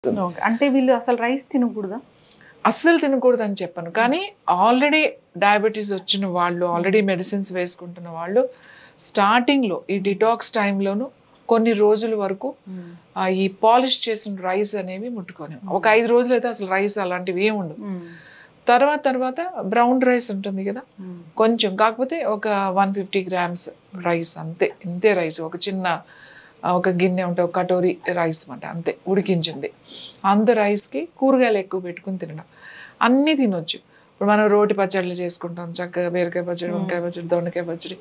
Okay. అంటే వీళ్ళు అసలు రైస్ తినకూడదా? అస్సలు తినకూడదని చెప్పను. కానీ ఆల్రెడీ డయాబెటీస్ వచ్చిన వాళ్ళు, ఆల్రెడీ మెడిసిన్స్ వేసుకుంటున్న వాళ్ళు స్టార్టింగ్‌లో ఈ డిటాక్స్ టైంలోను కొన్ని రోజుల వరకు ఈ పాలిష్ చేసిన రైస్ అనేవి ముట్టుకోలేము. ఒక 5 రోజులైతే అసలు రైస్ అలాంటివి ఏమి ఉండవు. తర్వాత బ్రౌన్ రైస్ ఉంటుంది కదా, కొంచెం కాకపోతే ఒక 150 గ్రామ్స్ రైస్ అంతే. ఇంతే రైస్, ఒక చిన్న ఒక గిన్నె ఉంటే ఒక కటోరీ రైస్ అన్నమాట, అంతే ఉడికించింది. అంత రైస్కి కూరగాయలు ఎక్కువ పెట్టుకుని తినడం, అన్నీ తినొచ్చు. ఇప్పుడు మనం రోటి పచ్చళ్ళు చేసుకుంటాం చక్కగా, బీరకాయ పచ్చడి, వంకాయ పచ్చడి, దొండకాయ పచ్చడి,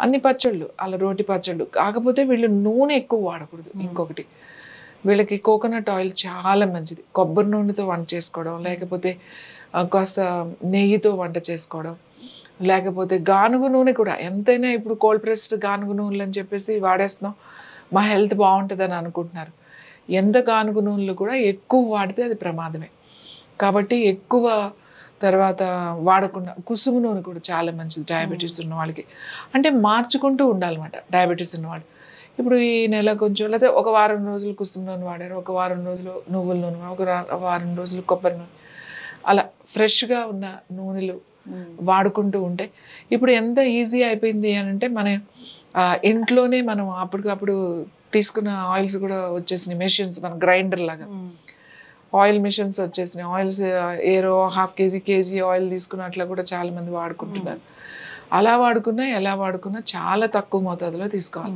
అన్ని పచ్చళ్ళు అలా రోటి పచ్చళ్ళు. కాకపోతే వీళ్ళు నూనె ఎక్కువ వాడకూడదు. ఇంకొకటి, వీళ్ళకి కోకోనట్ ఆయిల్ చాలా మంచిది. కొబ్బరి నూనెతో వంట చేసుకోవడం, లేకపోతే కాస్త నెయ్యితో వంట చేసుకోవడం, లేకపోతే గానుగ నూనె కూడా. ఎంతైనా ఇప్పుడు కోల్డ్ ప్రెస్డ్ గానుగ నూనెలు అని చెప్పేసి వాడేస్తున్నాం, మా హెల్త్ బాగుంటుందని అనుకుంటున్నారు. ఎంత గానుగ నూనెలు కూడా ఎక్కువ వాడితే అది ప్రమాదమే. కాబట్టి ఎక్కువ తర్వాత వాడకుండా కుసుమ నూనె కూడా చాలా మంచిది డయాబెటీస్ ఉన్న వాళ్ళకి. అంటే మార్చుకుంటూ ఉండాలన్నమాట డయాబెటీస్ ఉన్నవాళ్ళు. ఇప్పుడు ఈ నెల కొంచెం, లేకపోతే ఒక వారం రోజులు కుసుమ నూనె వాడారు, ఒక వారం రోజులు నువ్వుల నూనె, ఒక వారం రోజులు కొబ్బరి నూనె, అలా ఫ్రెష్గా ఉన్న నూనెలు వాడుకుంటూ ఉంటే ఇప్పుడు ఎంత ఈజీ అయిపోయింది అని అంటే, మన ఇంట్లోనే మనం అప్పటికప్పుడు తీసుకున్న ఆయిల్స్ కూడా వచ్చేసినాయి, మెషిన్స్, మన గ్రైండర్ లాగా ఆయిల్ మిషన్స్ వచ్చేసినాయి. ఆయిల్స్ ఏరో ½ కేజీ కేజీ ఆయిల్ తీసుకున్న అట్లా కూడా చాలామంది వాడుకుంటున్నారు. అలా వాడుకున్నా ఎలా వాడుకున్నా చాలా తక్కువ మోతాదులో తీసుకోవాలి.